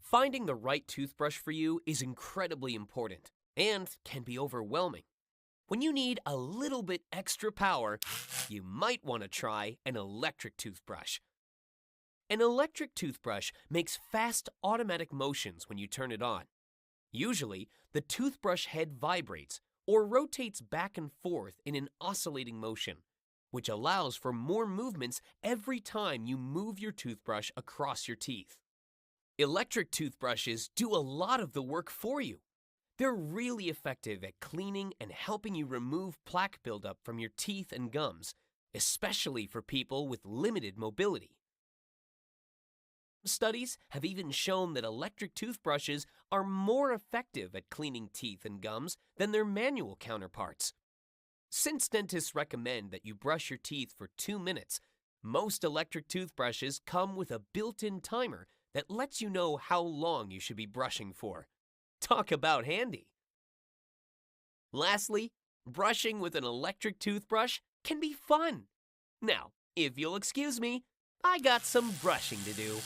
Finding the right toothbrush for you is incredibly important and can be overwhelming. When you need a little bit extra power, you might want to try an electric toothbrush. An electric toothbrush makes fast automatic motions when you turn it on. Usually, the toothbrush head vibrates or rotates back and forth in an oscillating motion, which allows for more movements every time you move your toothbrush across your teeth. Electric toothbrushes do a lot of the work for you. They're really effective at cleaning and helping you remove plaque buildup from your teeth and gums, especially for people with limited mobility. Studies have even shown that electric toothbrushes are more effective at cleaning teeth and gums than their manual counterparts. Since dentists recommend that you brush your teeth for 2 minutes, most electric toothbrushes come with a built-in timer that lets you know how long you should be brushing for. Talk about handy! Lastly, brushing with an electric toothbrush can be fun. Now, if you'll excuse me, I got some brushing to do.